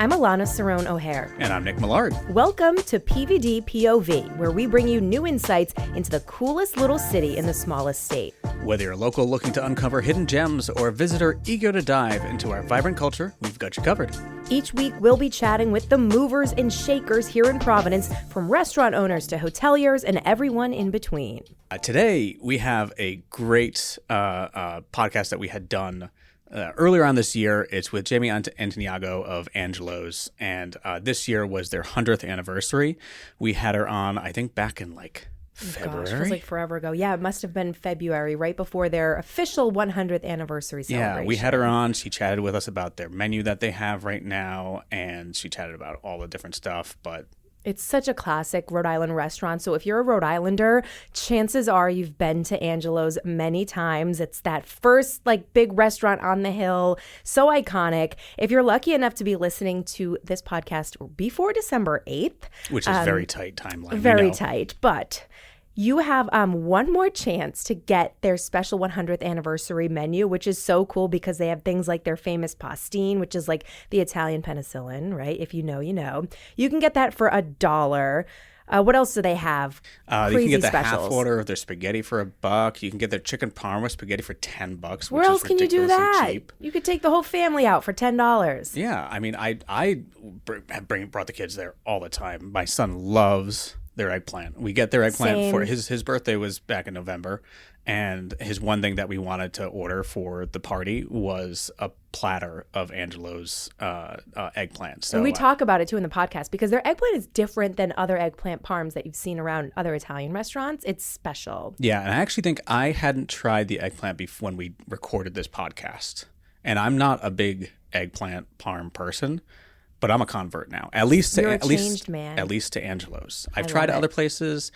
I'm Alana Cerrone O'Hare. And I'm Nick Millard. Welcome to PVD POV, where we bring you new insights into the coolest little city in the smallest state. Whether you're a local looking to uncover hidden gems or a visitor eager to dive into our vibrant culture, we've got you covered. Each week, we'll be chatting with the movers and shakers here in Providence, from restaurant owners to hoteliers and everyone in between. Today, we have a great podcast that we had done earlier on this year. It's with Jamie Antoniago of Angelo's, and this year was their 100th anniversary. We had her on, I think, back in February. Gosh, it feels like forever ago. Yeah, it must have been February, right before their official 100th anniversary celebration. Yeah, we had her on. She chatted with us about their menu that they have right now, and she chatted about all the different stuff, but it's such a classic Rhode Island restaurant. So if you're a Rhode Islander, chances are you've been to Angelo's many times. It's that first big restaurant on the hill. So iconic. If you're lucky enough to be listening to this podcast before December 8th. Which is very tight timeline. Very tight. But you have one more chance to get their special 100th anniversary menu, which is so cool because they have things like their famous pastine, which is like the Italian penicillin, right? If you know, you know. You can get that for $1. What else do they have? You can get the specials. half order of their spaghetti for $1. You can get their chicken parma spaghetti for $10. Where else can you do that? Cheap. You could take the whole family out for $10. Yeah, I mean, I brought the kids there all the time. My son loves their eggplant. We get their eggplant. Same. For his birthday was back in November, and his one thing that we wanted to order for the party was a platter of Angelo's eggplant. So and we talk about it too in the podcast because their eggplant is different than other eggplant parms that you've seen around other Italian restaurants. It's special. Yeah, and I actually think I hadn't tried the eggplant when we recorded this podcast, and I'm not a big eggplant parm person. But I'm a convert now. At least to Angelo's. I've tried other places.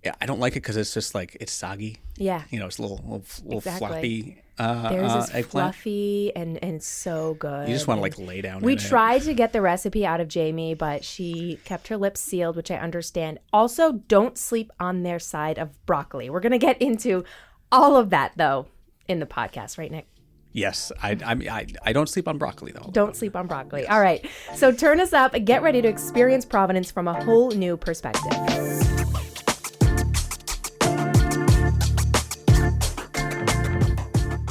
Yeah, I don't like it because it's just it's soggy. Yeah, it's a little exactly. floppy. Theirs is eggplant. Fluffy and so good. You just want to lay down. We tried to get the recipe out of Jamie, but she kept her lips sealed, which I understand. Also, don't sleep on their side of broccoli. We're gonna get into all of that though in the podcast, right, Nick? Yes, I don't sleep on broccoli, though. Don't sleep on broccoli. Yes. All right. So turn us up and get ready to experience Providence from a whole new perspective.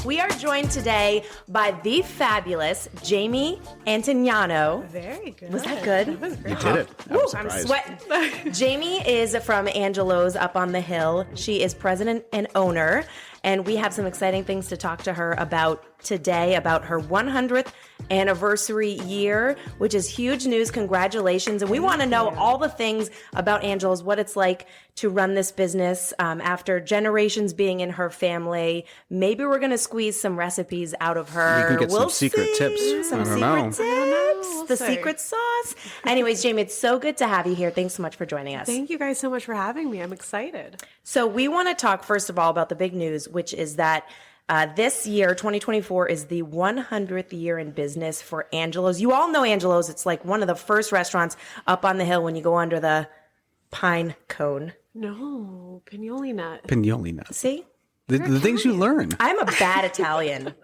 We are joined today by the fabulous Jamie Antoniago. Very good. Was that good? That was great. You did it. I'm sweating. Jamie is from Angelo's up on the hill. She is president and owner. And we have some exciting things to talk to her about today, about her 100th anniversary year, which is huge news. Congratulations. And we want to know all the things about Angelo's, what it's like to run this business after generations being in her family. Maybe we're going to squeeze some recipes out of her. We can get some secret tips. Some secret tips. The secret sauce. Anyways, Jamie, it's so good to have you here. Thanks so much for joining us. Thank you guys so much for having me. I'm excited. So we want to talk, first of all, about the big news, which is that this year, 2024, is the 100th year in business for Angelo's. You all know Angelo's. It's one of the first restaurants up on the hill when you go under the pine cone. No, pignoli nut. Pignoli nut. See? The things you learn. I'm a bad Italian.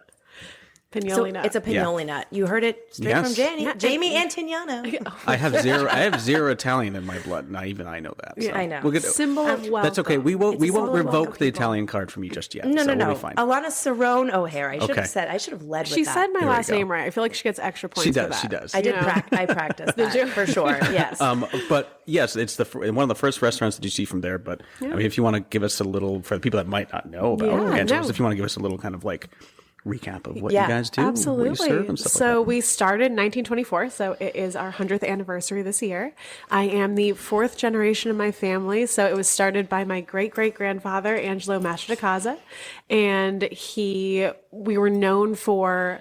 Pignoli nut. It's a pignoli nut. You heard it straight from Jamie. Jamie Antoniago. I have zero Italian in my blood. Not even I know that. So. Yeah, I know. We'll get, symbol of welcome. That's okay. We won't revoke the Italian card from you just yet. No. We'll be fine. Alana Cerrone O'Hare. I should have led with that. She said my last name right. I feel like she gets extra points for that. She does. I did. I practiced that. Did you? For sure. Yes. But yes, it's one of the first restaurants that you see from there. But I mean, if you want to give us a little, for the people that might not know about Angelo's, if you want to give us a little kind of recap of what you guys do, absolutely. What you serve and stuff so like that. We started in 1924, so it is our 100th anniversary this year. I am the fourth generation of my family, so it was started by my great-great-grandfather, Angelo Casa, and we were known for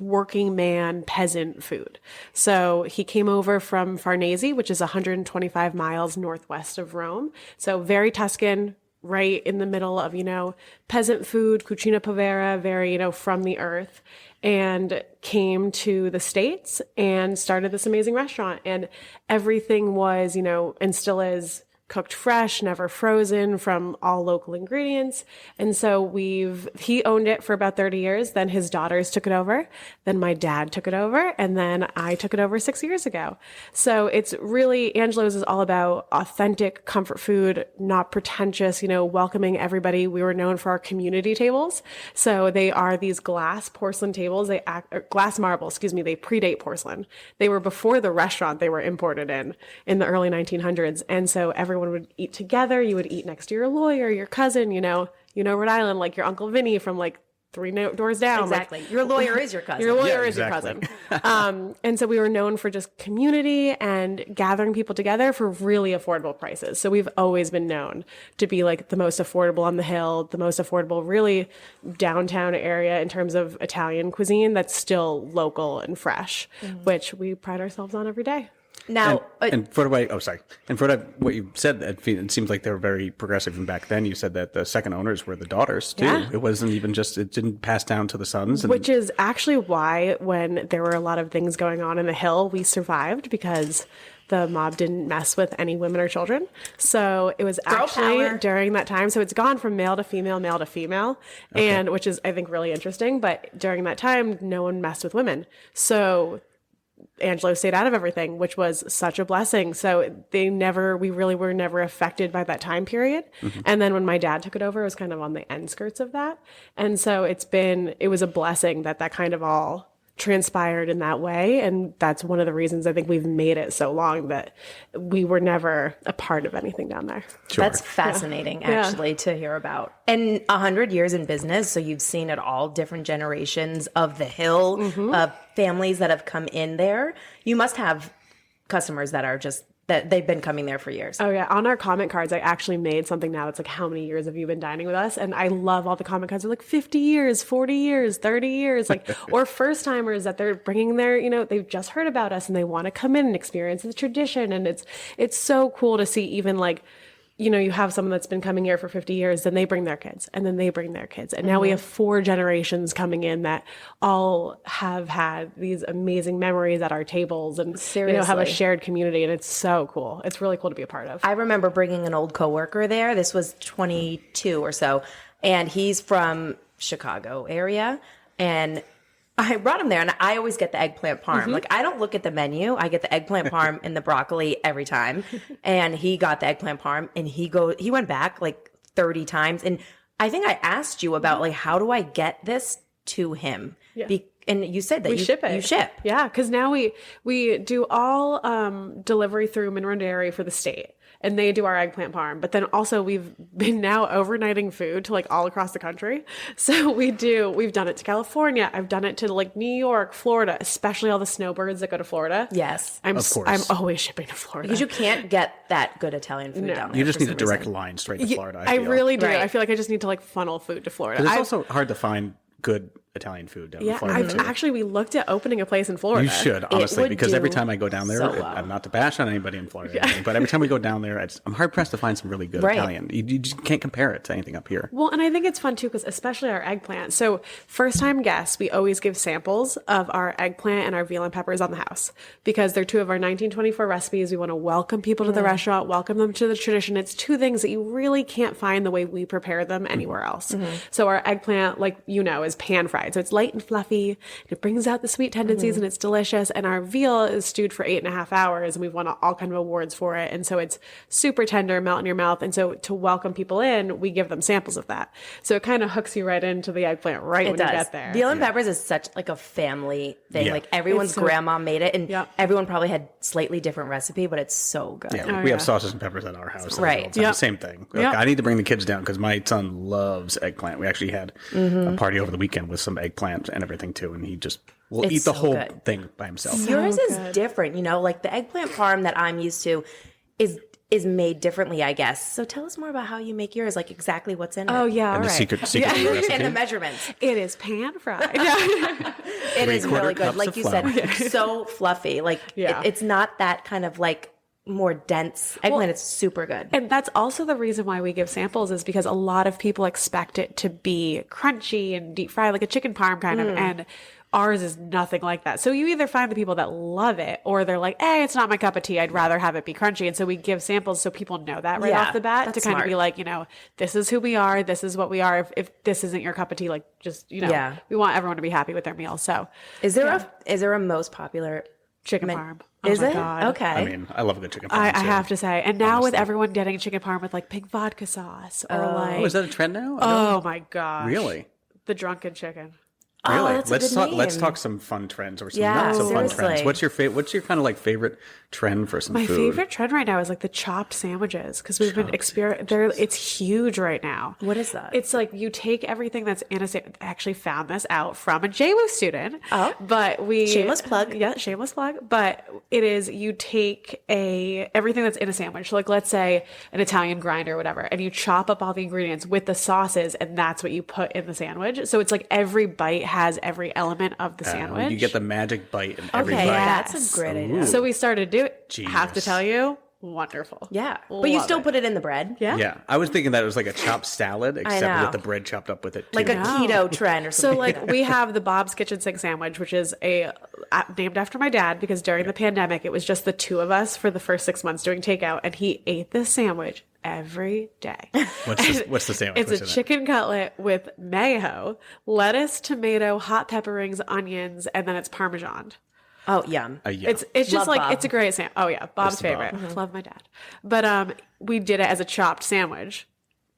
working man peasant food. So he came over from Farnese, which is 125 miles northwest of Rome, so very Tuscan, right in the middle of, peasant food, cucina povera, very, from the earth, and came to the States and started this amazing restaurant. And everything was, and still is cooked fresh, never frozen, from all local ingredients. And so he owned it for about 30 years. Then his daughters took it over. Then my dad took it over. And then I took it over 6 years ago. So it's really, Angelo's is all about authentic comfort food, not pretentious, welcoming everybody. We were known for our community tables. So they are these glass porcelain tables. Glass marble, they predate porcelain. They were before the restaurant they were imported in the early 1900s. And so everyone would eat together. You would eat next to your lawyer, your cousin, Rhode Island, like your Uncle Vinny from like 3 doors down. Exactly. Your lawyer is your cousin. Your lawyer is your cousin. And so we were known for just community and gathering people together for really affordable prices. So we've always been known to be like the most affordable on the hill, the most affordable really downtown area in terms of Italian cuisine that's still local and fresh, which we pride ourselves on every day. Now, and for what you said, it seems like they were very progressive. And back then, you said that the second owners were the daughters too. Yeah. It wasn't even it didn't pass down to the sons. Which is actually why when there were a lot of things going on in the hill, we survived because the mob didn't mess with any women or children. So it was actually during that time. So it's gone from male to female, okay. And which is, I think, really interesting. But during that time, no one messed with women. So Angelo stayed out of everything, which was such a blessing. So we really were never affected by that time period. Mm-hmm. And then when my dad took it over, it was kind of on the end skirts of that. And so it was a blessing that kind of all transpired in that way. And that's one of the reasons I think we've made it so long, that we were never a part of anything down there. Sure. That's fascinating, actually, to hear about. And 100 years in business, so you've seen it all, different generations of the hill, families that have come in there. You must have customers that are just that they've been coming there for years. Oh yeah. On our comment cards, I actually made something now that's like, how many years have you been dining with us? And I love all the comment cards. They're like 50 years, 40 years, 30 years, like, or first timers that they're bringing their, they've just heard about us and they want to come in and experience the tradition. And it's so cool to see, even like, you have someone that's been coming here for 50 years, then they bring their kids, and then they bring their kids. And now we have 4 generations coming in that all have had these amazing memories at our tables and, have a shared community. And it's so cool. It's really cool to be a part of. I remember bringing an old coworker there. This was 22 or so. And he's from Chicago area. And I brought him there, and I always get the eggplant parm. Like, I don't look at the menu. I get the eggplant parm and the broccoli every time. And he got the eggplant parm, and he went back like 30 times. And I think I asked you about like, how do I get this to him? Yeah. And you said that you ship it. You ship. Yeah, because now we do all delivery through Monroe Dairy for the state. And they do our eggplant parm. But then also we've been now overnighting food to like all across the country. So we've done it to California. I've done it to like New York, Florida, especially all the snowbirds that go to Florida. Yes. I'm always shipping to Florida. Because you can't get that good Italian food down there. You just need a direct line straight to Florida. I really do. Right. I feel like I just need to like funnel food to Florida. It's also hard to find good Italian food down in Florida. Actually, we looked at opening a place in Florida. You should, honestly, because every time I go down there, I'm not to bash on anybody in Florida, but every time we go down there, I'm hard pressed to find some really good Italian. You just can't compare it to anything up here. Well, and I think it's fun too, because especially our eggplant. So first time guests, we always give samples of our eggplant and our veal and peppers on the house, because they're 2 of our 1924 recipes. We want to welcome people to the restaurant, welcome them to the tradition. It's 2 things that you really can't find the way we prepare them anywhere else. So our eggplant, like, is pan fried. So it's light and fluffy. It brings out the sweet tendencies and it's delicious. And our veal is stewed for 8.5 hours, and we've won all kind of awards for it. And so it's super tender, melt in your mouth. And so to welcome people in, we give them samples of that. So it kind of hooks you right into the eggplant when you get there. Veal and peppers is such like a family thing. Yeah. Like everyone's grandma made it, and everyone probably had slightly different recipe, but it's so good. Yeah, we have sausages and peppers at our house. Right. It's the same thing. Like, I need to bring the kids down because my son loves eggplant. We actually had a party over the weekend with some eggplant and everything too, and he just will eat the whole thing by himself. Yours is different, like the eggplant parm that I'm used to is made differently, I guess. So tell us more about how you make yours, like exactly what's in it. Oh yeah, and the secret recipe. And the measurements. It is pan fried. It is really good, like you said, so fluffy. Like it's not that kind of like more dense eggplant. It's super good. And that's also the reason why we give samples, is because a lot of people expect it to be crunchy and deep fried, like a chicken parm kind of. And Ours is nothing like that. So you either find the people that love it or they're like, hey, it's not my cup of tea. I'd rather have it be crunchy. And so we give samples so people know that right off the bat to kind of be like, this is who we are. This is what we are. If this isn't your cup of tea, like just, we want everyone to be happy with their meal. So is there a most popular chicken parm? Is it? God. Okay. I mean, I love a good chicken parm. I have to say. And now with everyone getting chicken parm with like pink vodka sauce or like. Oh, is that a trend now? Oh my gosh. Really? The drunken chicken. Really? That's a good name. Let's talk some fun trends or some Yeah, not so fun seriously. trends. What's your kind of like favorite trend for some My food? favorite trend right now is like the chopped sandwiches because we've been it's huge right now. What is that? It's like you take everything that's in a sandwich. I actually found this out from a JWU student. Oh. But Shameless plug. Yeah, shameless plug. But it is you take everything that's in a sandwich. So like let's say an Italian grinder or whatever, and you chop up all the ingredients with the sauces, and that's what you put in the sandwich. So it's like every bite has every element of the sandwich. You get the magic bite in every Okay, bite. that's a great idea. So we started to do it. Genius. Have to tell you, wonderful. Yeah. But you Love still it. put it in the bread? Yeah. Yeah, I was thinking that it was like a chopped salad, except know. with the bread chopped up with it too. Like a keto trend or So something. like we have the Bob's Kitchen Sink sandwich, which is named after my dad because during the pandemic, it was just the two of us for the first 6 months doing takeout, and he ate this sandwich every day. What's the sandwich? It's What's a in it? chicken cutlet with mayo, lettuce, tomato, hot pepper rings, onions, and then it's Parmesan. Oh, yum. Yeah. It's just Love like Bob. it's a great sandwich. Oh yeah, Bob's the Bob. favorite. Love my dad. But we did it as a chopped sandwich.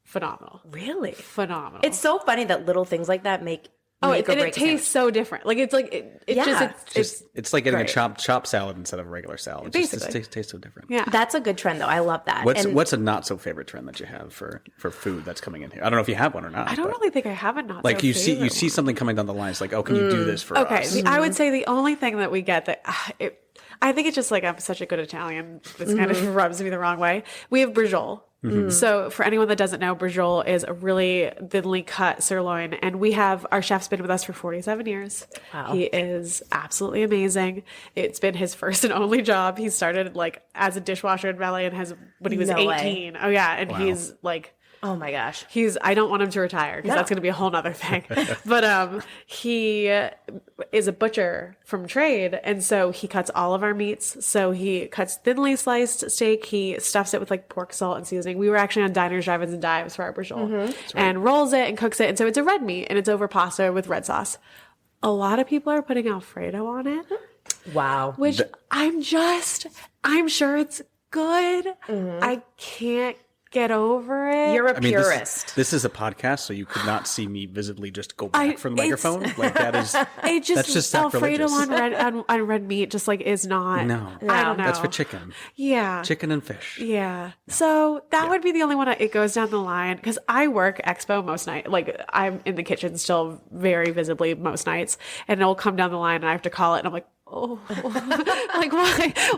Phenomenal. Really? Phenomenal. It's so funny that little things like that make or and break it a sandwich. tastes so different. Like it's like It's like getting great. a chopped salad instead of a regular salad. It Basically. just tastes so different. Yeah. That's a good trend, though. I love that. What's a not so favorite trend that you have for food that's coming in here? I don't know if you have one or not. I don't but, really think I have a not like so you see favorite something coming down the line. It's like, oh, can you do this for Okay, us? I would say the only thing that we get that I think it's just like I'm such a good Italian. This kind of rubs me the wrong way. We have brujol. So for anyone that doesn't know, brujol is a really thinly cut sirloin, and our chef's been with us for 47 years. Wow. He is absolutely amazing. It's been his first and only job. He started like as a dishwasher in valet and when he was No 18. way. Oh yeah, and Wow. he's like. Oh my gosh. I don't want him to retire because that's going to be a whole nother thing. But he is a butcher from trade. And so he cuts all of our meats. So he cuts thinly sliced steak. He stuffs it with like pork, salt, and seasoning. We were actually on Diners, Drive-Ins, and Dives for our brujol and rolls it and cooks it. And so it's a red meat and it's over pasta with red sauce. A lot of people are putting Alfredo on it, Wow. which I'm sure it's good. I can't get over it. You're a I mean, purist. this is a podcast, so you could not see me visibly just go back from the microphone. Like that is It just, that's just Alfredo sacrilegious. on red meat just like is not. No. I don't know. That's for chicken, Yeah. chicken and fish. Yeah. So that would be the only one. It goes down the line because I work expo most nights. Like I'm in the kitchen still very visibly most nights, and it'll come down the line, and I have to call it, and I'm like, oh, like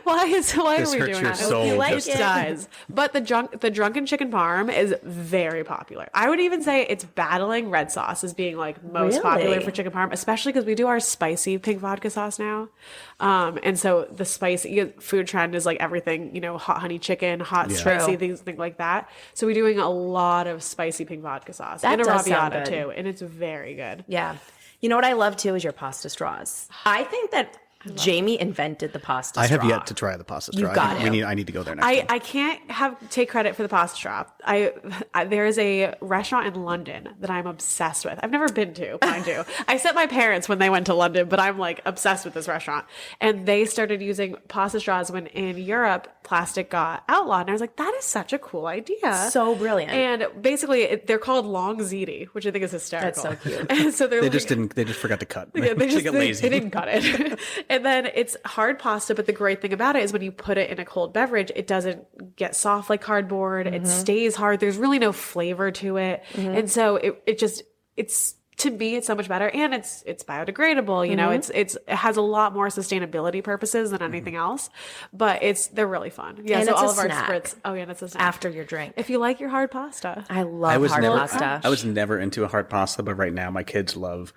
why This are we hurts doing your that? soul. You like just- it. Does. But the drunken chicken parm is very popular. I would even say it's battling red sauce as being like most popular Really? for chicken parm, especially because we do our spicy pink vodka sauce now. And so the spicy food trend is like everything, hot honey chicken, hot spicy things like that. So we're doing a lot of spicy pink vodka sauce That and a does sound arrabbiata good. too, and it's very good. Yeah. You know what I love too is your pasta straws. I think that Jamie invented the pasta I straw. have yet to try the pasta straw. You've got to. I need to go there next time. I can't take credit for the pasta straw. There is a restaurant in London that I'm obsessed with. I've never been to, mind you. I sent my parents when they went to London, but I'm like obsessed with this restaurant. And they started using pasta straws when in Europe plastic got outlawed. And I was like, that is such a cool idea. So brilliant. And basically, they're called long ziti, which I think is hysterical. That's so cute. And so they like, just didn't. They just forgot to cut. yeah, they get lazy. they didn't cut it. And then it's hard pasta, but the great thing about it is when you put it in a cold beverage, it doesn't get soft like cardboard. It stays hard. There's really no flavor to it. And so it's to me, it's so much better, and it's biodegradable. It has a lot more sustainability purposes than anything else, but they're really fun. Yeah, And so it's all a of our snack. spritz. Oh yeah, and it's a snack after your drink. if you like your hard pasta. I love hard pasta. I was never into a hard pasta, but right now my kids love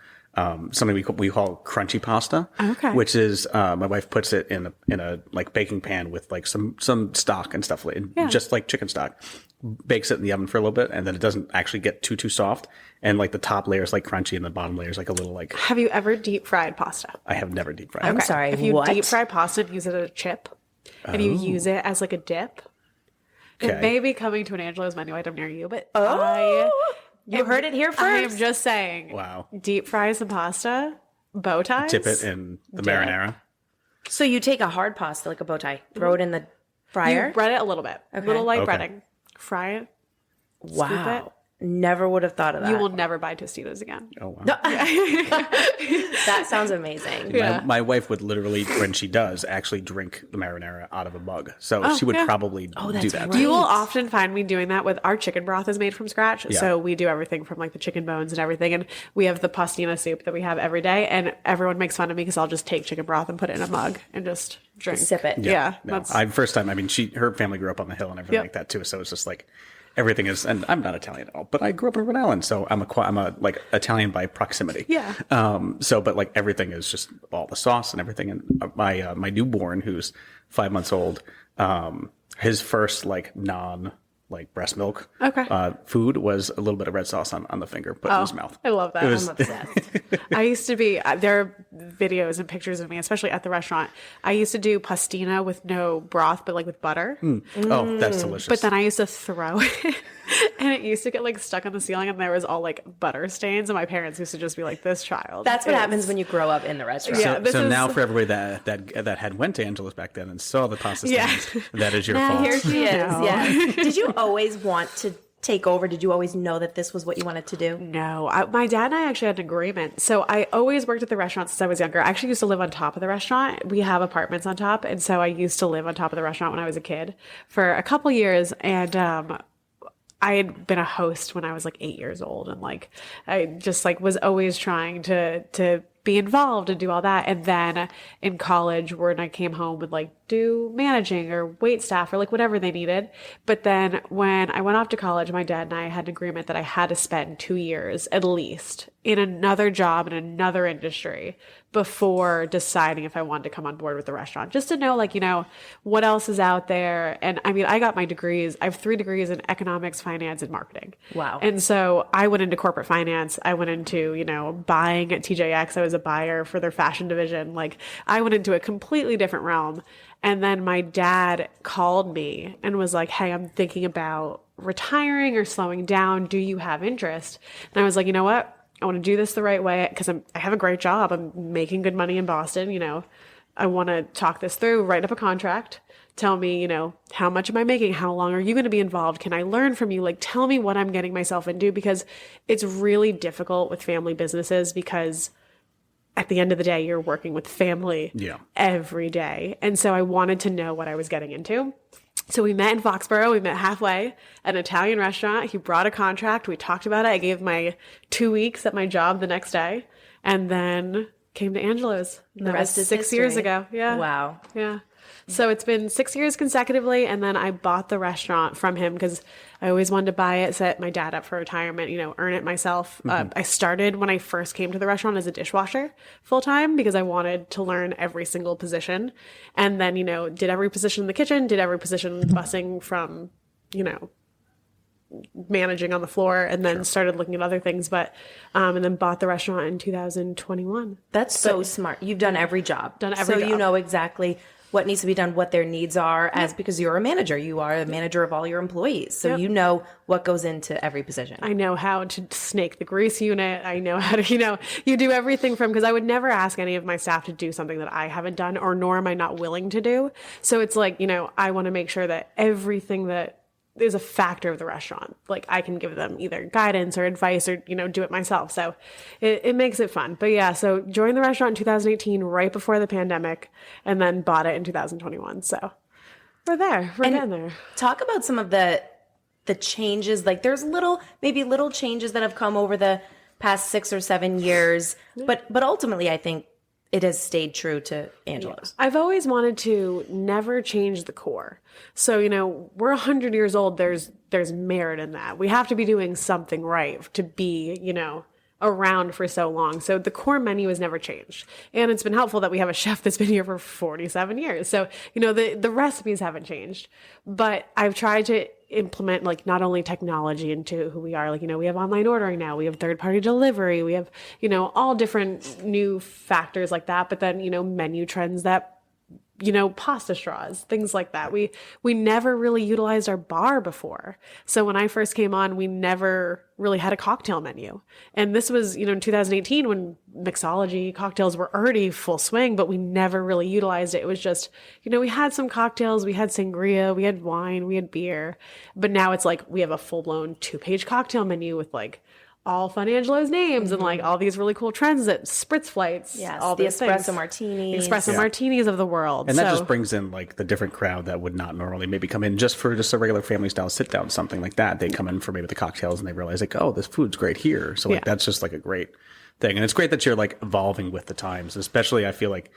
something we call crunchy pasta. Okay. Which is my wife puts it in a like baking pan with like some stock and stuff, just like chicken stock. Bakes it in the oven for a little bit, and then it doesn't actually get too soft. And like the top layer is like crunchy, and the bottom layer is like a little like. Have you ever deep fried pasta? I have never deep fried. I'm sorry. If you what? deep fry pasta and use it as a chip, and you use it as like a dip, it may be coming to an Angelo's menu item near you. But you heard it here first. I am just saying. Wow. Deep fry some pasta, bow ties. Dip it in the marinara. So you take a hard pasta like a bow tie, throw it in the fryer. You bread it a little bit, little light breading. Fry it. Wow. Scoop it. Never would have thought of that. You will never buy Tostitos again. Oh wow. That sounds amazing. Yeah. My wife would literally, when she does, actually drink the marinara out of a mug. So she would probably do that. right. You will often find me doing that with our chicken broth is made from scratch. Yeah. So we do everything from like the chicken bones and everything. And we have the pastina soup that we have every day. And everyone makes fun of me because I'll just take chicken broth and put it in a mug and just drink. Sip it. Yeah. No, first time. I mean, her family grew up on the hill and everything like that too. So it's just like everything is. And I'm not Italian at all, but I grew up in Rhode Island, so I'm a like Italian by proximity. Yeah. But like everything is just all the sauce and everything. And my newborn, who's 5 months old, his first like breast milk food was a little bit of red sauce on the finger put in his mouth. I love that. I'm obsessed. I used to be, there are videos and pictures of me, especially at the restaurant. I used to do pastina with no broth, but like with butter. Oh, that's delicious. But then I used to throw it and it used to get like stuck on the ceiling and there was all like butter stains. And my parents used to just be like, this child. That's what happens when you grow up in the restaurant. Yeah, so now for everybody that had went to Angelo's back then and saw the pasta stains, that is your fault. Here she is. No. Yes. Did you always want to take over? Did you always know that this was what you wanted to do? No, my dad and I actually had an agreement. So I always worked at the restaurant since I was younger. I actually used to live on top of the restaurant. We have apartments on top. And so I used to live on top of the restaurant when I was a kid for a couple years. And I had been a host when I was like 8 years old. And like, I just like was always trying to be involved and do all that. And then in college, when I came home, would like do managing or wait staff or like whatever they needed. But then when I went off to college, my dad and I had an agreement that I had to spend 2 years at least in another job in another industry before deciding if I wanted to come on board with the restaurant, just to know, like, you know, what else is out there. And I mean, I got my degrees. I have 3 degrees in economics, finance, and marketing. Wow. And so I went into corporate finance. I went into, you know, buying at TJX. I was a buyer for their fashion division. Like, I went into a completely different realm. And then my dad called me and was like, hey, I'm thinking about retiring or slowing down. Do you have interest? And I was like, you know what? I want to do this the right way because I have a great job. I'm making good money in Boston. You know, I want to talk this through, write up a contract, tell me, you know, how much am I making? How long are you going to be involved? Can I learn from you? Like, tell me what I'm getting myself into, because it's really difficult with family businesses because at the end of the day, you're working with family every day. And so I wanted to know what I was getting into. So we met in Foxborough. We met halfway at an Italian restaurant. He brought a contract. We talked about it. I gave my 2 weeks at my job the next day and then came to Angelo's. The rest is 6 years history. ago. Yeah. Wow. Yeah. So it's been 6 years consecutively. And then I bought the restaurant from him because I always wanted to buy it, set my dad up for retirement, you know, earn it myself. I started when I first came to the restaurant as a dishwasher full time because I wanted to learn every single position. And then, you know, did every position in the kitchen, did every position bussing from, you know, managing on the floor, and then started looking at other things. But, and then bought the restaurant in 2021. That's so smart. You've done every job. So job. you know exactly what needs to be done, what their needs are, as because you're a manager. You are a manager of all your employees. So you know what goes into every position. I know how to snake the grease unit. I know how to, you know, you do everything from, because I would never ask any of my staff to do something that I haven't done, or nor am I not willing to do. So it's like, you know, I want to make sure that everything that is a factor of the restaurant, like I can give them either guidance or advice or, you know, do it myself. So it makes it fun. But yeah, so joined the restaurant in 2018, right before the pandemic, and then bought it in 2021. So we're there. We're getting there. Talk about some of the changes. Like there's maybe little changes that have come over the past 6 or 7 years, but ultimately I think it has stayed true to Angelo's. I've always wanted to never change the core. So, you know, we're 100 years old. There's merit in that. We have to be doing something right to be, you know, around for so long. So the core menu has never changed. And it's been helpful that we have a chef that's been here for 47 years. So, the recipes haven't changed. But I've tried to implement like not only technology into who we are, like, we have online ordering now, we have third-party delivery, we have, all different new factors like that. But then, menu trends that pasta straws, things like that. We never really utilized our bar before. So when I first came on, we never really had a cocktail menu. And this was, in 2018 when mixology cocktails were already full swing, but we never really utilized it. It was just, we had some cocktails, we had sangria, we had wine, we had beer. But now it's like we have a full-blown 2-page cocktail menu with like all fun Angelo's names and like all these really cool trends that spritz flights, all the these espresso things. Martinis of the world. And that just brings in like the different crowd that would not normally maybe come in just for just a regular family style sit down, something like that. They come in for maybe the cocktails and they realize like, oh, this food's great here. So like that's just like a great thing. And it's great that you're like evolving with the times, especially I feel like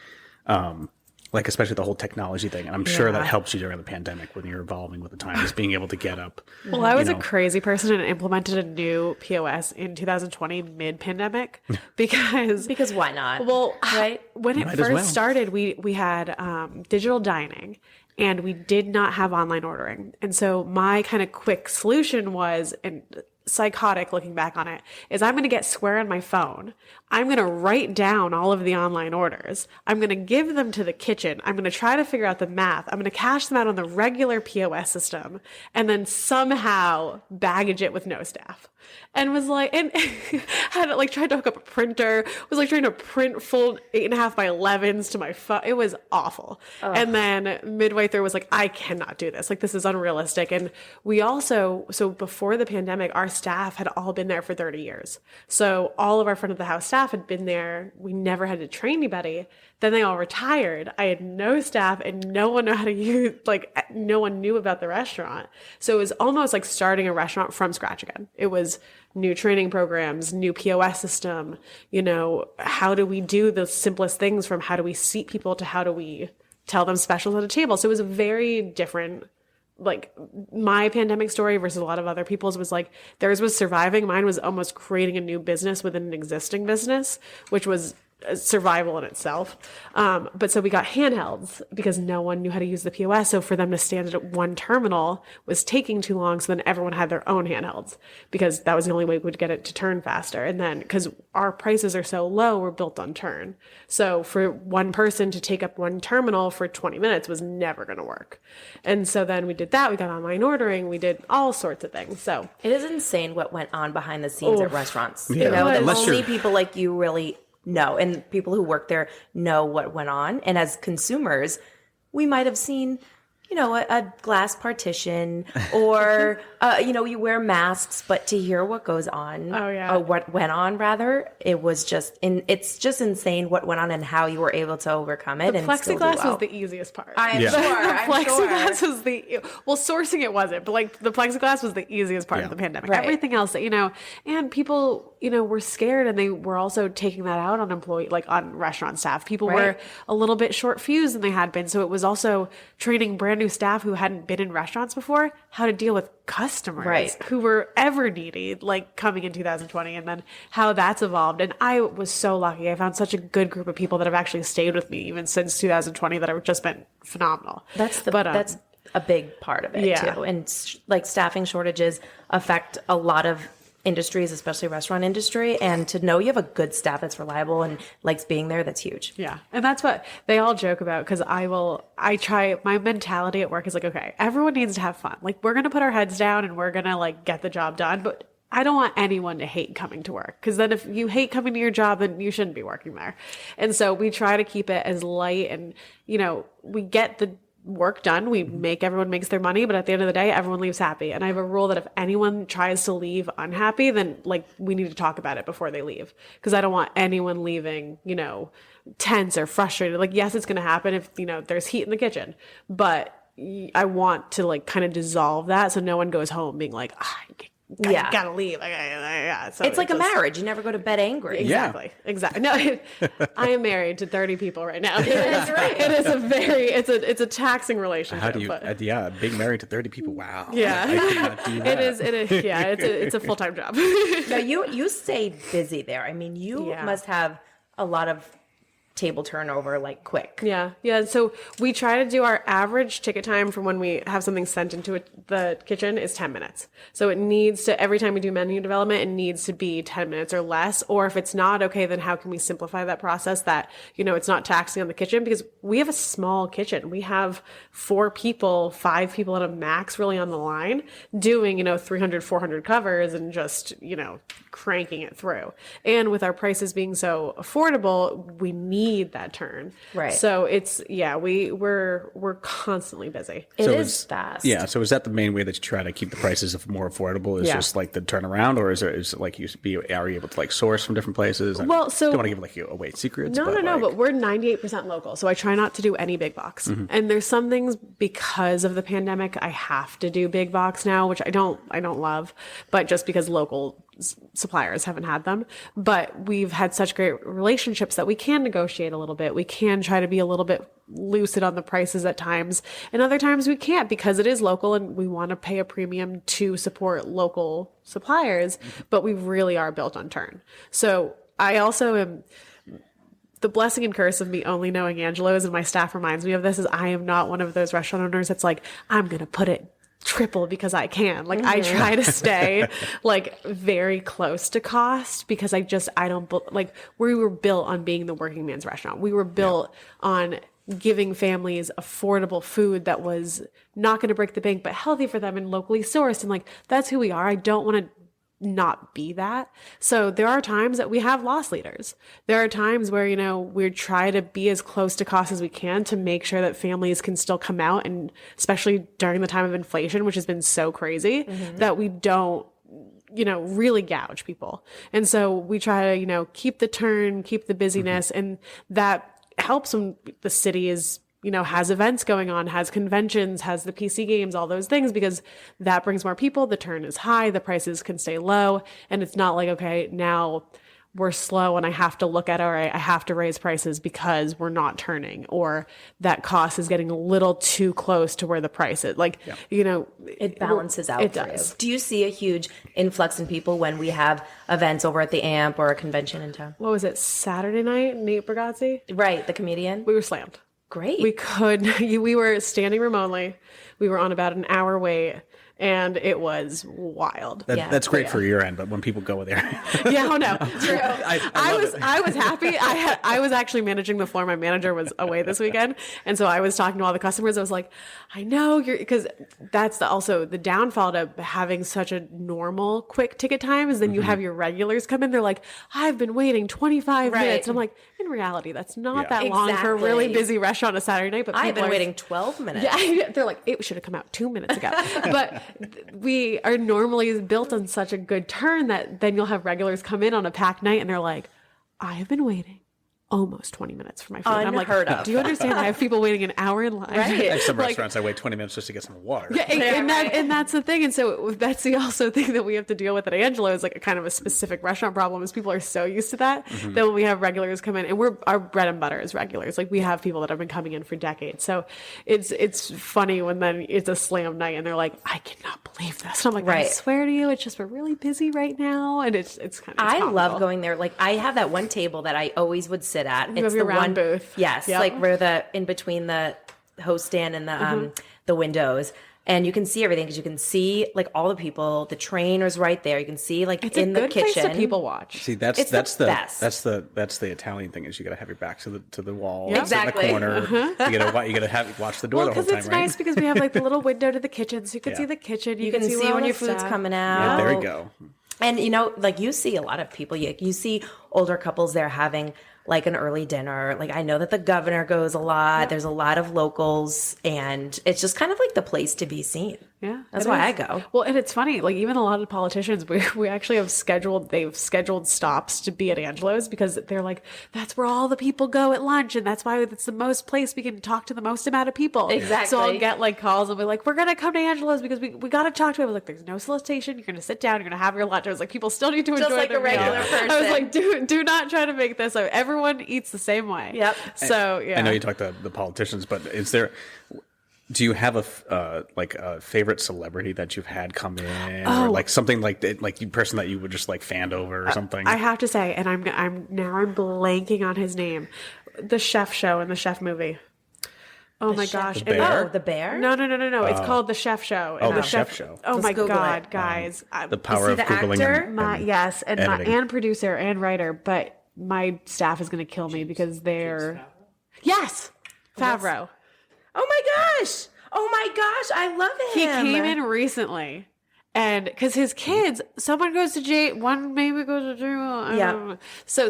especially the whole technology thing. And I'm sure that helps you during the pandemic when you're evolving with the times, being able to get up. Well, I was a crazy person and implemented a new POS in 2020 mid-pandemic because why not? Well, right? When it first started, we had digital dining and we did not have online ordering. And so my kind of quick solution was, and psychotic looking back on it, is I'm going to get Square on my phone. I'm going to write down all of the online orders. I'm going to give them to the kitchen. I'm going to try to figure out the math. I'm going to cash them out on the regular POS system and then somehow baggage it with no staff. And was like, and had like tried to hook up a printer, was like trying to print full 8.5 by 11s to my phone. It was awful. Ugh. And then midway through was like, I cannot do this. Like, this is unrealistic. And we also, so before the pandemic, our staff had all been there for 30 years. So all of our front of the house staff had been there. We never had to train anybody. Then they all retired. I had no staff and no one knew how to use, like, no one knew about the restaurant. So it was almost like starting a restaurant from scratch again. It was new training programs, new POS system, how do we do the simplest things, from how do we seat people to how do we tell them specials at a table. So it was a very different, like, my pandemic story versus a lot of other people's was like, theirs was surviving. Mine was almost creating a new business within an existing business, which was survival in itself. But so we got handhelds because no one knew how to use the POS. So for them to stand at one terminal was taking too long. So then everyone had their own handhelds because that was the only way we would get it to turn faster. And then because our prices are so low, we're built on turn. So for one person to take up one terminal for 20 minutes was never going to work. And so then we did that. We got online ordering. We did all sorts of things. So it is insane what went on behind the scenes at restaurants. Yeah. Only people like you really know, and people who work there know what went on. And as consumers, we might have seen, a glass partition or, you wear masks, but to hear what goes on, what went on rather, it's just insane what went on and how you were able to overcome it. The and plexiglass was the easiest part. I'm sure. Plexiglass was sourcing it wasn't, but like the plexiglass was the easiest part of the pandemic. Right. Everything else that, and people, were scared, and they were also taking that out on on restaurant staff. People were a little bit short fused than they had been. So it was also training brand new staff who hadn't been in restaurants before how to deal with customers who were ever needy, like coming in 2020, and then how that's evolved. And I was so lucky. I found such a good group of people that have actually stayed with me even since 2020 that have just been phenomenal. That's a big part of it too. And like staffing shortages affect a lot of industries, especially restaurant industry, and to know you have a good staff that's reliable and likes being there, that's huge. Yeah. And that's what they all joke about, because my mentality at work is like, okay, everyone needs to have fun. Like, we're going to put our heads down and we're going to like get the job done, but I don't want anyone to hate coming to work, because then if you hate coming to your job, then you shouldn't be working there. And so we try to keep it as light, and we get the work done. Everyone makes their money, but at the end of the day, everyone leaves happy. And I have a rule that if anyone tries to leave unhappy, then like we need to talk about it before they leave, because I don't want anyone leaving, tense or frustrated. Like, yes, it's going to happen if, there's heat in the kitchen, but I want to like kind of dissolve that. So no one goes home being like, Yeah. I gotta leave. So it's like a marriage. You never go to bed angry. Exactly. No, I am married to 30 people right now. That's right. It is it's a taxing relationship. How do you, being married to 30 people. Wow. Yeah. I could not do that. It is. Yeah. It's a full-time job. Now you stay busy there. I mean, you must have a lot of table turnover like quick. Yeah. So we try to do our average ticket time from when we have something sent into the kitchen is 10 minutes. So it needs to, every time we do menu development, it needs to be 10 minutes or less. Or if it's not, okay, then how can we simplify that process that, it's not taxing on the kitchen, because we have a small kitchen. We have 4 people, 5 people at a max really on the line doing, 300, 400 covers and just, cranking it through. And with our prices being so affordable, we need that turn. Right. So it's, we're constantly busy. It is fast. Yeah. So is that the main way that you try to keep the prices more affordable? Is just like the turnaround, or is it like are you able to like source from different places? Well, so don't want to give like away secrets. No, but we're 98% local. So I try not to do any big box. Mm-hmm. And there's some things because of the pandemic, I have to do big box now, which I don't love, but just because local suppliers haven't had them. But we've had such great relationships that we can negotiate a little bit. We can try to be a little bit lucid on the prices at times, and other times we can't because it is local and we want to pay a premium to support local suppliers, but we really are built on turn. So I also am, the blessing and curse of me only knowing Angelo's, and my staff reminds me of this, is I am not one of those restaurant owners that's like, I'm going to put it triple because I can. Like, I try to stay like very close to cost because I don't like, we were built on being the working man's restaurant. We were built on giving families affordable food that was not going to break the bank, but healthy for them and locally sourced. And like, that's who we are. I don't want to not be that. So there are times that we have loss leaders. There are times where, we try to be as close to cost as we can to make sure that families can still come out, and especially during the time of inflation, which has been so crazy, that we don't, really gouge people. And so we try to, keep the turn, keep the busyness, and that helps when the city is, has events going on, has conventions, has the PC games, all those things, because that brings more people. The turn is high, the prices can stay low. And it's not like, okay, now we're slow and I have to look at, all right, I have to raise prices because we're not turning, or that cost is getting a little too close to where the price is. Like, it balances out. It does. Do you see a huge influx in people when we have events over at the AMP or a convention in town? What was it? Saturday night, Nate Bargatze? Right. The comedian. We were slammed. Great. We were standing remotely. We were on about an hour wait, and it was wild. That's great for your end, but when people go there, no. I was happy. I was actually managing the floor. My manager was away this weekend, and so I was talking to all the customers. I was like, I know because that's also the downfall to having such a normal quick ticket time is then you have your regulars come in. They're like, I've been waiting 25 minutes. And I'm like, in reality, that's not that long for a really busy restaurant on a Saturday night. But I've been waiting 12 minutes. Yeah, they're like, it should have come out 2 minutes ago. But we are normally built on such a good turn that then you'll have regulars come in on a packed night and they're like, I have been waiting almost 20 minutes for my food. And I'm like, do you understand? I have people waiting an hour in line. Right. At some restaurants, I wait 20 minutes just to get some water. Yeah, and that's the thing. And so that's the also thing that we have to deal with at Angelo is like a kind of a specific restaurant problem is people are so used to that that when we have regulars come in, and our bread and butter is regulars. Like we have people that have been coming in for decades. So it's funny when then it's a slam night and they're like, I cannot believe this. And I'm like, I swear to you, it's just we're really busy right now. And it's kind of, I love going there. Like I have that one table that I always would sit at. You have your round booth. Yes. Yep. Like where in between the host stand and the windows. And you can see everything because you can see like all the people. The trainer's right there. You can see like it's in a the good kitchen. Place to people watch. See, that's the best. That's the Italian thing is you got to have your back to the wall. Yep. Exactly. In the corner. You got to watch the door the whole time. Because it's nice because we have like the little window to the kitchen, so you can see the kitchen. You can see when your food's coming out. Yeah, there you go. And like you see a lot of people. You see older couples there having like an early dinner. Like I know that the governor goes a lot. There's a lot of locals, and it's just kind of like the place to be seen. Yeah, that's why I go. Well, and it's funny, like even a lot of politicians, we actually have they've scheduled stops to be at Angelo's because they're like, that's where all the people go at lunch, and that's why it's the most place we can talk to the most amount of people. Exactly. So I'll get like calls and be like, we're gonna come to Angelo's because we got to talk to them. I was like, there's no solicitation. You're gonna sit down. You're gonna have your lunch. I was like, people still need to enjoy like their a regular meal. person. I was like, do not try to make this. Everyone eats the same way. Yep. So yeah. I know you talked to the politicians, but do you have a favorite celebrity that you've had come in, or like something like you person that you would just like fanned over or something? I have to say, and I'm blanking on his name, the chef show in the chef movie. Oh my gosh! The bear? The bear? No. It's called the Chef Show. Oh, the Chef Show. Oh Let's my Google God, it. guys! The power of the Googling actor? Yes, editing. and producer and writer, but my staff is going to kill me because they're Favreau. Oh my gosh! Oh my gosh! I love him. He came in recently. And because his kids, someone goes to jail, one maybe goes to jail. Yeah. So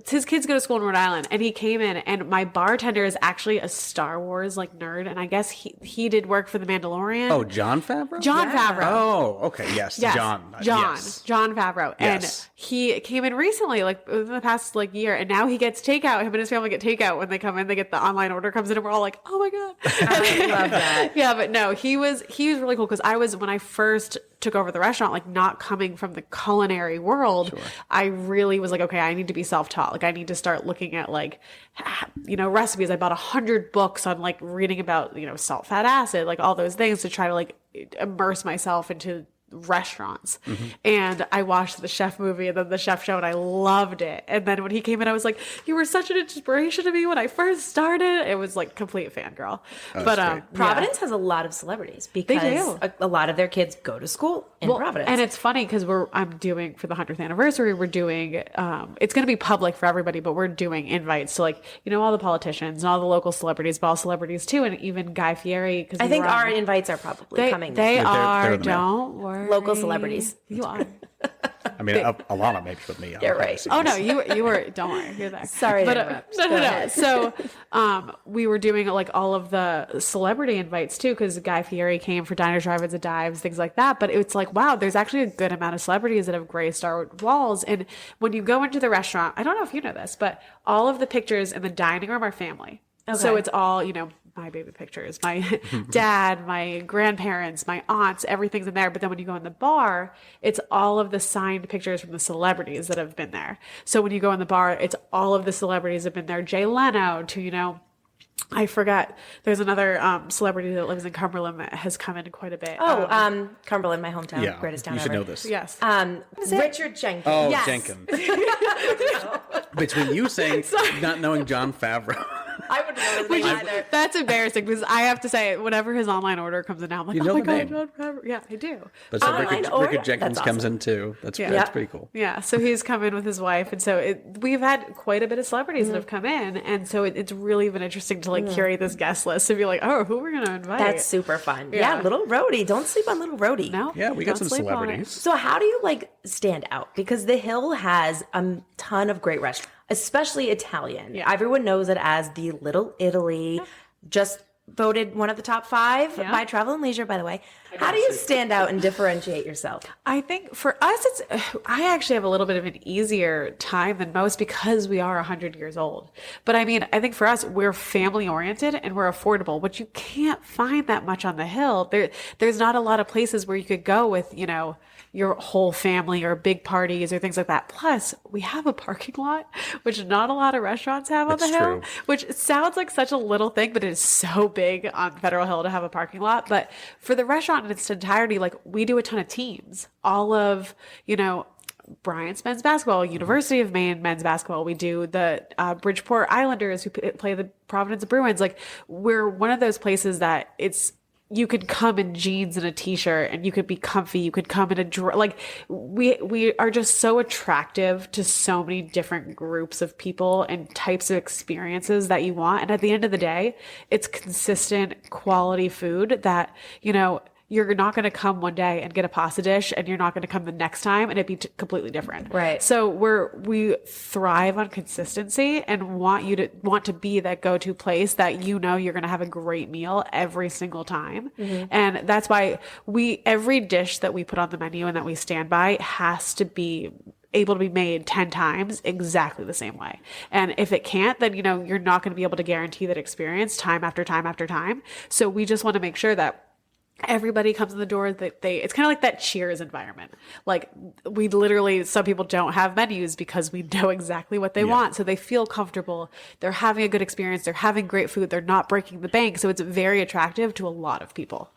his kids go to school in Rhode Island, and he came in, and my bartender is actually a Star Wars like nerd, and I guess he did work for The Mandalorian. Oh, Jon Favreau? John Favreau. Oh, okay. Yes. John. Yes. John Favreau. And Yes. he came in recently, like in the past like year, and now he gets takeout. Him and his family get takeout when they come in. They get the online order comes in, and we're all like, oh my God. I love that. Yeah, but no, he was really cool because when I first took over the restaurant, like not coming from the culinary world, Sure. I really was like, okay, I need to be self-taught. Like I need to start looking at like, recipes. I bought 100 books on like reading about, salt, fat, acid, like all those things to try to like immerse myself into restaurants. Mm-hmm. And I watched the chef movie and then the chef show, and I loved it. And then when he came in, I was like, you were such an inspiration to me when I first started. It was like complete fangirl. But Providence has a lot do. Because a lot of their kids go to school in Providence. And it's funny because I'm doing for the 100th anniversary, we're doing it's going to be public for everybody, but we're doing invites to like all the politicians and all the local celebrities, but all celebrities too, and even Guy Fieri. Because I think our invites are probably coming. They They're are. in the mail. Don't worry. Local celebrities. You are. I mean, Alana maybe with me. You're right. Oh no, you were. Don't worry, you're there. Sorry to interrupt. Go ahead. So, we were doing like all of the celebrity invites too, because Guy Fieri came for diners, drive-ins, and dives, things like that. But it's like, wow, there's actually a good amount of celebrities that have graced our walls. And when you go into the restaurant, I don't know if you know this, but all of the pictures in the dining room are family. Okay. So it's all, my baby pictures, my dad, my grandparents, my aunts, everything's in there. But then when you go in the bar, it's all of the signed pictures from the celebrities that have been there. So when you go in the bar, it's all of the celebrities that have been there. Jay Leno to, I forgot. There's another celebrity that lives in Cumberland that has come in quite a bit. Cumberland, my hometown, Yeah, greatest town you should ever. know this. Yes. Richard Jenkins. Oh, Yes. Jenkins. Between you saying not knowing Jon Favreau. I wouldn't know his name either. That's embarrassing because I have to say, whenever his online order comes in now, I'm like, You know oh my the God, name. John Favreau. Yeah, I do. But so Online order? Rickard Jenkins That's comes awesome. in too. That's Yeah. pretty cool. Yeah, so he's come in with his wife, and so we've had quite a bit of celebrities that have come in, and so it's really been interesting to like curate this guest list to be like, oh, who we're gonna invite? That's super fun. Yeah. Yeah, Little Roadie. Don't sleep on Little Roadie. No, Yeah, we got don't some sleep on it. celebrities. So how do you like stand out? Because the Hill has a ton of great restaurants, especially Italian. Yeah. Everyone knows it as the Little Italy. Just voted one of the top 5 Yeah. by Travel and Leisure, by the way. How do you stand out and differentiate yourself? I think for us, I actually have a little bit of an easier time than most because we are 100 years old. But I mean, I think for us, we're family oriented and we're affordable, which you can't find that much on the Hill. There's not a lot of places where you could go with, your whole family or big parties or things like that. Plus, we have a parking lot, which not a lot of restaurants have on the That's Hill, true. which sounds like such a little thing, but it is so big on Federal Hill to have a parking lot. But for the restaurant in its entirety, like we do a ton of teams. All of, Bryant's men's basketball, University of Maine men's basketball. We do the Bridgeport Islanders who play the Providence Bruins. Like we're one of those places that you could come in jeans and a t-shirt and you could be comfy. You could come in like we are just so attractive to so many different groups of people and types of experiences that you want. And at the end of the day, it's consistent quality food that, you're not going to come one day and get a pasta dish and you're not going to come the next time and it'd be completely different. Right. So we thrive on consistency and want to be that go-to place that you're going to have a great meal every single time. And that's why every dish that we put on the menu and that we stand by has to be able to be made 10 times exactly the same way. And if it can't, then, you're not going to be able to guarantee that experience time after time after time. So we just want to make sure that everybody comes in the door that it's kind of like that Cheers environment. Like some people don't have menus because we know exactly what they want. So they feel comfortable. They're having a good experience. They're having great food. They're not breaking the bank. So it's very attractive to a lot of people.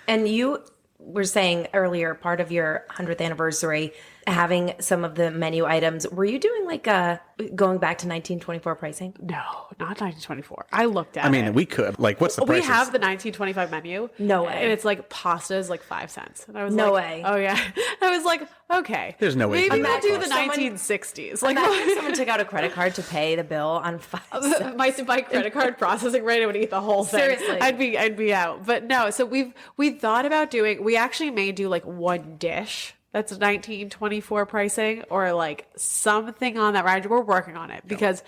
And you were saying earlier, part of your 100th anniversary, having some of the menu items, were you doing like going back to 1924 pricing? No, not 1924. I looked at it. I mean, we could. Like, what's the price? We have the 1925 menu. No way. And it's like pasta is like 5 cents. And I was No like, way. oh yeah. I was like, okay. There's no way. Maybe we'll Imagine do the 1960s. Like, Imagine someone took out a credit card to pay the bill on 5 cents. my credit card processing rate, I would eat the whole thing. Seriously. I'd be out. But no, so we thought about we actually may do like one dish that's 1924 pricing or like something on that range. We're working on it because,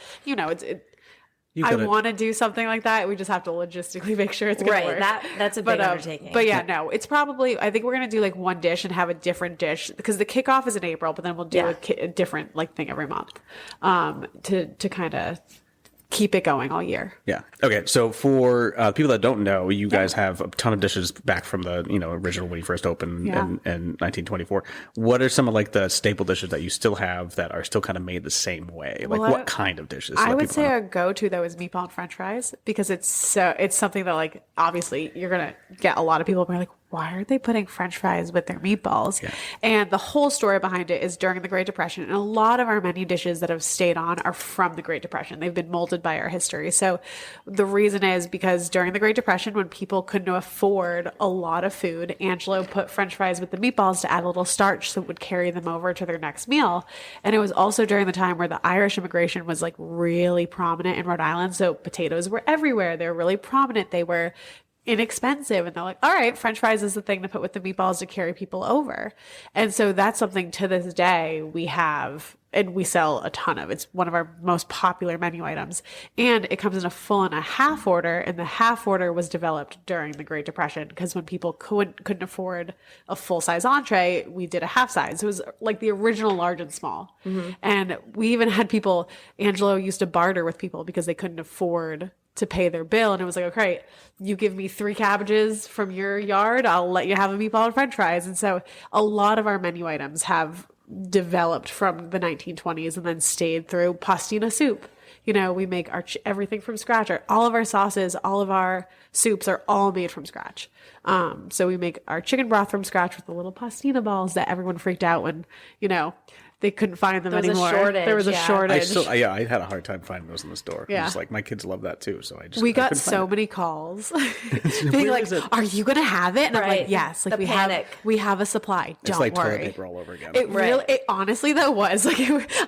I want to do something like that. We just have to logistically make sure it's going to work. That's a big undertaking. But yeah, no, it's probably, I think we're going to do like one dish and have a different dish because the kickoff is in April, but then we'll do a different like thing every month to kind of keep it going all year. Yeah. Okay. So for people that don't know, you guys have a ton of dishes back from the original when you first opened in 1924. What are some of like the staple dishes that you still have that are still kind of made the same way? Like what kind of dishes? I would say our go-to though is meatball and French fries because it's something that like obviously you're gonna get a lot of people who are like, why are they putting French fries with their meatballs? Yeah. And the whole story behind it is during the Great Depression. And a lot of our menu dishes that have stayed on are from the Great Depression. They've been molded by our history. So the reason is because during the Great Depression, when people couldn't afford a lot of food, Angelo put French fries with the meatballs to add a little starch so it would carry them over to their next meal. And it was also during the time where the Irish immigration was like really prominent in Rhode Island. So potatoes were everywhere. They were really prominent. They were inexpensive, and they're like, all right, French fries is the thing to put with the meatballs to carry people over. And so that's something to this day we have and we sell a ton of. It's one of our most popular menu items, and it comes in a full and a half order, and the half order was developed during the Great Depression because when people couldn't afford a full-size entree, we did a half size. It was like the original large and small. And we even had people, Angelo used to barter with people because they couldn't afford to pay their bill. And it was like, okay, you give me 3 cabbages from your yard, I'll let you have a meatball and French fries. And so a lot of our menu items have developed from the 1920s and then stayed through. Pastina soup. We make everything from scratch. All of our sauces, all of our soups are all made from scratch. So we make our chicken broth from scratch with the little pastina balls that everyone freaked out when, they couldn't find them anymore. There was a shortage. I had a hard time finding those in the store. Yeah. Just like my kids love that too. So we got so many calls being like, are you going to have it? And I'm like, yes. Like we have a supply. Don't worry. It's like toilet paper all over again. It honestly though was like,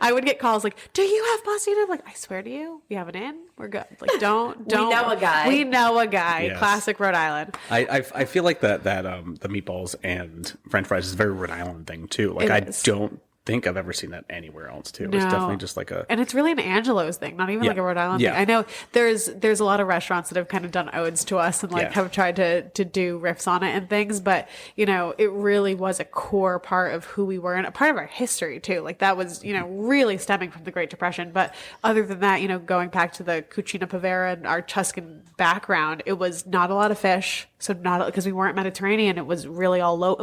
I would get calls like, do you have pastina? I'm like, I swear to you, we have it in. We're good. Like, don't. We know a guy. We know a guy. Yes. Classic Rhode Island. I feel like that the meatballs and French fries is a very Rhode Island thing too. Like I don't think I've ever seen that anywhere else too. No. It's definitely just like and it's really an Angelo's thing, not even like a Rhode Island thing. I know there's a lot of restaurants that have kind of done odes to us and like have tried to do riffs on it and things, but it really was a core part of who we were and a part of our history too. Like that was really stemming from the Great Depression. But other than that, going back to the cucina povera and our Tuscan background, it was not a lot of fish, so not because we weren't Mediterranean. It was really all low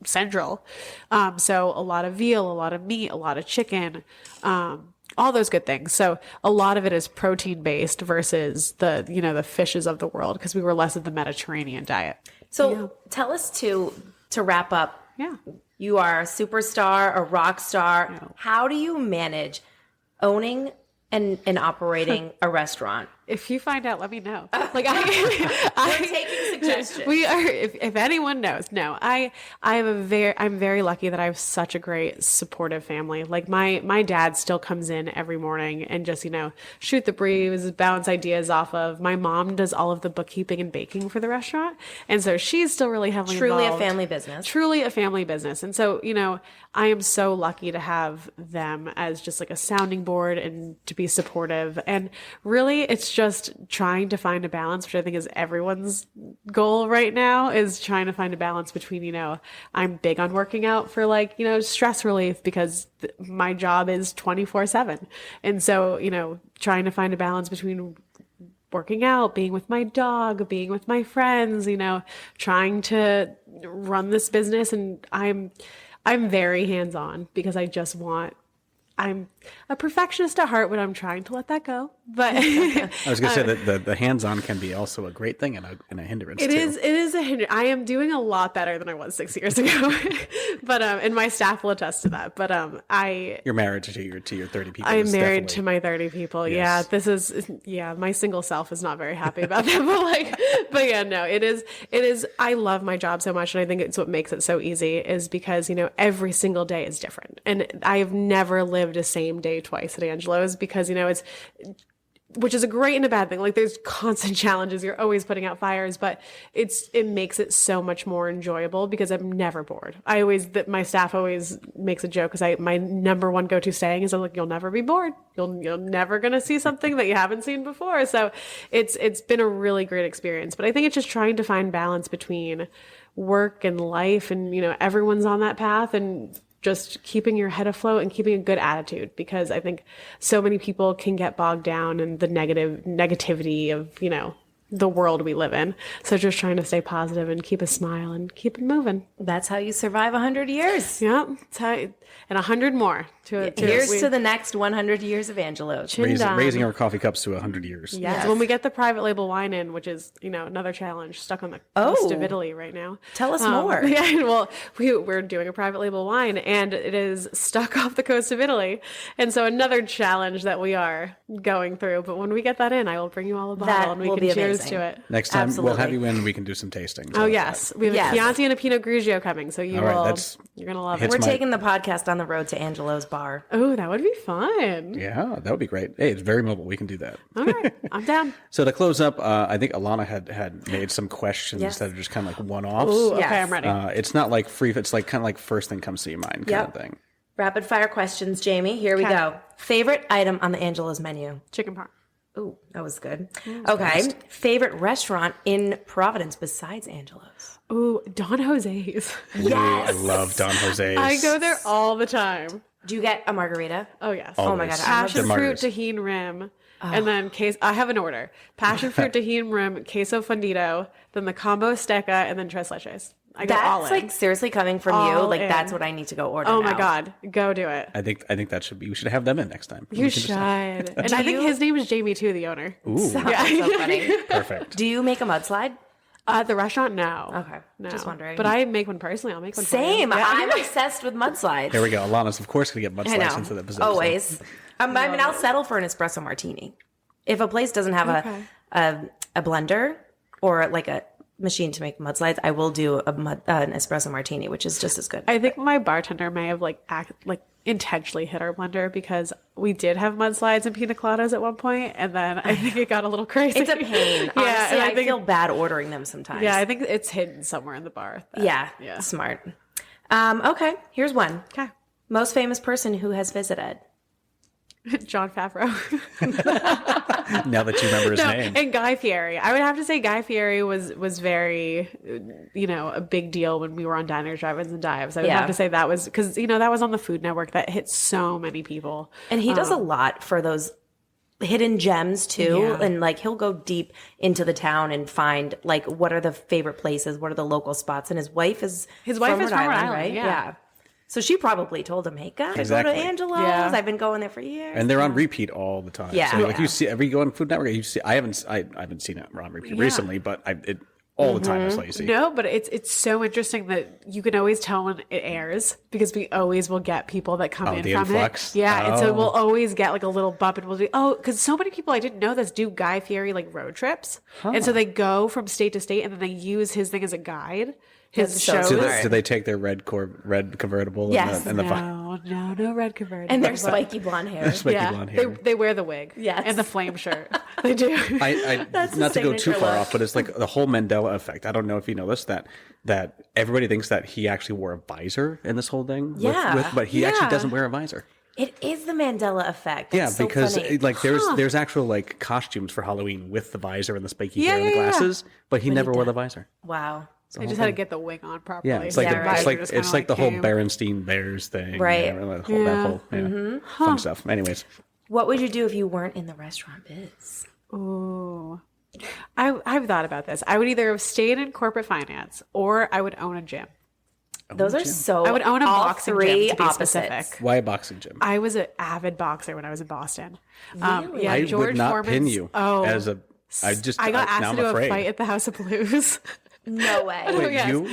central. So a lot of veal, a lot of meat, a lot of chicken, all those good things. So a lot of it is protein based versus the fishes of the world because we were less of the Mediterranean diet. So tell us to wrap up. Yeah. You are a superstar, a rock star. How do you manage owning and operating a restaurant If you find out, let me know. Like we're taking suggestions. We are. If anyone knows, no. I'm very lucky that I have such a great supportive family. Like my dad still comes in every morning and just shoot the breeze, bounce ideas off of. My mom does all of the bookkeeping and baking for the restaurant, and so she's still really heavily truly involved. A family business. Truly a family business, and so I am so lucky to have them as just like a sounding board and to be supportive. And really, it's just trying to find a balance, which I think is everyone's goal right now, is trying to find a balance between, I'm big on working out for stress relief because my job is 24/7. And so, trying to find a balance between working out, being with my dog, being with my friends, trying to run this business. And I'm very hands-on because I'm a perfectionist at heart, but I'm trying to let that go. But I was going to say that the hands-on can be also a great thing and a hindrance. It is a hindrance. I am doing a lot better than I was 6 years ago, but and my staff will attest to that. But you're married to your 30 people. I'm married to my 30 people. Yes. Yeah, my single self is not very happy about that. But yeah, no, it is. I love my job so much, and I think it's what makes it so easy is because every single day is different, and I've never lived a same day twice at Angelo's because which is a great and a bad thing. Like there's constant challenges. You're always putting out fires, but it makes it so much more enjoyable because I'm never bored. My staff always makes a joke because my number one go-to saying is you'll never be bored. You're never going to see something that you haven't seen before. So it's been a really great experience, but I think it's just trying to find balance between work and life and, everyone's on that path and just keeping your head afloat and keeping a good attitude, because I think so many people can get bogged down in the negativity of, the world we live in. So just trying to stay positive and keep a smile and keep it moving. That's how you survive 100 years. Yep. And 100 more. Here's to the next 100 years of Angelo's. Raising our coffee cups to 100 years. Yes. When we get the private label wine in, which is, another challenge, stuck on the coast of Italy right now. Tell us more. Yeah, well, we're doing a private label wine and it is stuck off the coast of Italy. And so another challenge that we are going through. But when we get that in, I will bring you all a bottle and we can cheers to it. Next time we'll have you in and we can do some tasting. Oh, yes. We have a Chianti and a Pinot Grigio coming. So you're going to love it. We're taking the podcast on the road to Angelo's bar. Oh, that would be fun. Yeah, that would be great. Hey, it's very mobile. We can do that. All right. I'm down. So to close up, I think Alana had made some questions that are just kind of like one-offs. Ooh, okay, I'm ready. It's not like free. It's like kind of like first thing comes to your mind kind of thing. Rapid fire questions, Jamie. Here we go. Favorite item on the Angelo's menu? Chicken parm. Ooh, that was good. Okay. Favorite restaurant in Providence besides Angelo's? Ooh, Don Jose's. Yes. I love Don Jose's. I go there all the time. Do you get a margarita? Oh, yes. Always. Oh, my God. Passion fruit tahini rim. And then I have an order. Passion fruit tahini rim, queso fundido, then the combo stecca, and then tres leches. I go all in. That's like seriously coming from you. Like that's what I need to go order. Oh now. my God. Go do it. I think that should be. We should have them in next time. You should. And I think his name is Jamie too, the owner. Ooh. So funny. Perfect. Do you make a mudslide? The restaurant, no. Okay. No. Just wondering. But I make one personally. I'll make one. Same. For you. Yeah. I'm obsessed with mudslides. There we go. Alana's, of course, going to get mudslides into the position. Always. I mean, I'll settle for an espresso martini. If a place doesn't have a blender or like a machine to make mudslides, I will do an espresso martini, which is just as good. I think my bartender may have intentionally hit our blender because we did have mudslides and pina coladas at one point, and then I think it got a little crazy. It's a pain. Honestly, I feel bad ordering them sometimes. Yeah, I think it's hidden somewhere in the bar. Yeah, smart. Okay, here's one. Okay. Most famous person who has visited. Jon Favreau. Now that you remember his name. And Guy Fieri. I would have to say Guy Fieri was very, a big deal when we were on Diners, Drive-Ins, and Dives. I would have to say that was, because, that was on the Food Network that hit so many people. And he does a lot for those hidden gems too. Yeah. And he'll go deep into the town and find what are the favorite places, what are the local spots. And his wife is from Rhode Island, right? Yeah. So she probably told him, "Hey, guys, go to Angelo's. Yeah. I've been going there for years." And they're on repeat all the time. Yeah. So you see, every go on Food Network, you see. I haven't seen it on repeat recently, but all the time. That's what you see. No, but it's so interesting that you can always tell when it airs because we always will get people that come in the from influx. it. Yeah, and so we'll always get like a little bump and we'll be, because so many people I didn't know this do Guy Fieri like road trips. And so they go from state to state and then they use his thing as a guide. His shows. Do they take their red convertible? Yes. And the No red convertible. And their spiky blonde hair. blonde hair. They wear the wig. Yes. And the flame shirt. They do. That's not to go too far look. off, but it's like the whole Mandela effect. I don't know if you know this, that everybody thinks that he actually wore a visor in this whole thing. Yeah. But he actually doesn't wear a visor. It is the Mandela effect. That's so because funny. like there's actual like costumes for Halloween with the visor and the spiky hair and the glasses, but he never wore the visor. Wow. I just had to get the wig on properly. Yeah, it's like it's like the whole Berenstein Bears thing, right? That whole fun stuff. Anyways, what would you do if you weren't in the restaurant biz? Ooh, I've thought about this. I would either have stayed in corporate finance or I would own a gym. Those are so. I would own a boxing gym, to be opposites. specific. Why a boxing gym? I was an avid boxer when I was in Boston. Really? I George would not Foreman's, pin you as a. I got asked now to do I'm a afraid. fight at the House of Blues. No way. Wait, yes. you?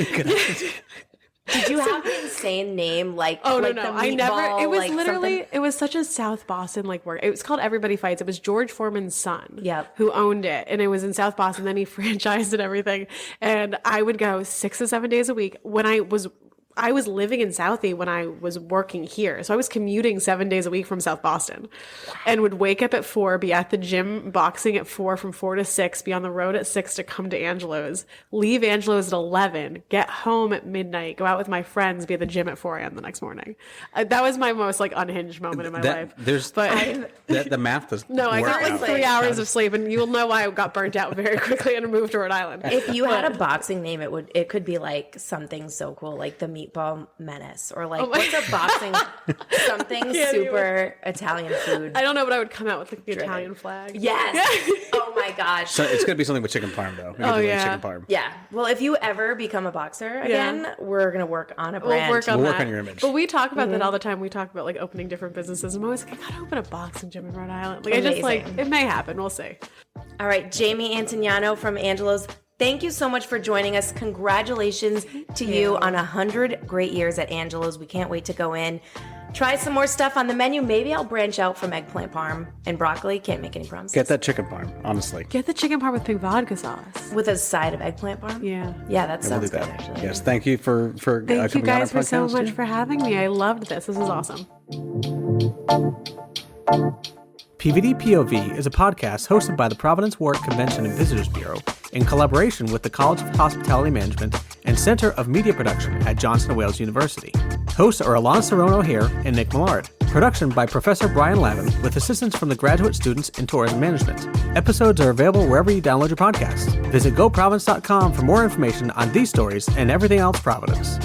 Did you have an insane name like? Oh like no, the I never. meatball, It was like literally. something? It was such a South Boston like work. It was called Everybody Fights. It was George Foreman's son. Yep. Who owned it, and it was in South Boston. Then he franchised and everything. And I would go 6 to 7 days a week when I was living in Southie when I was working here. So I was commuting 7 days a week from South Boston and would wake up at 4, be at the gym boxing at 4 from 4 to 6, be on the road at 6 to come to Angelo's, leave Angelo's at 11, get home at midnight, go out with my friends, be at the gym at 4 a.m. the next morning. That was my most like unhinged moment in my life. The math does I got like 3 hours of sleep, and you'll know why I got burnt out very quickly and moved to Rhode Island. If you had a boxing name, it could be like something so cool, like the Meatball Menace, or like what's a boxing something super Italian food. I don't know, but I would come out with like the Italian flag. Yes. Oh my gosh. So it's gonna be something with chicken parm though. Chicken parm. Yeah. Well, if you ever become a boxer again, we're gonna work on a brand. We'll work on your image. But we talk about that all the time. We talk about like opening different businesses. I'm always like, I gotta open a boxing gym in Rhode Island. Like I just like it may happen. We'll see. All right, Jamie Antoniano from Angelo's. Thank you so much for joining us. Congratulations to you on 100 great years at Angelo's. We can't wait to go in. Try some more stuff on the menu. Maybe I'll branch out from eggplant parm and broccoli. Can't make any promises. Get that chicken parm, honestly. Get the chicken parm with pink vodka sauce. With a side of eggplant parm? Yeah. Yeah, that sounds We'll do good, that. actually. Yes, thank you for Thank you coming on our guys for so podcast. much for having me. I loved this. This is awesome. PVD POV is a podcast hosted by the Providence Ward Convention and Visitors Bureau in collaboration with the College of Hospitality Management and Center of Media Production at Johnson & Wales University. Hosts are Alana Serrano here and Nick Millard. Production by Professor Brian Lavin with assistance from the graduate students in tourism management. Episodes are available wherever you download your podcasts. Visit GoProvidence.com for more information on these stories and everything else Providence.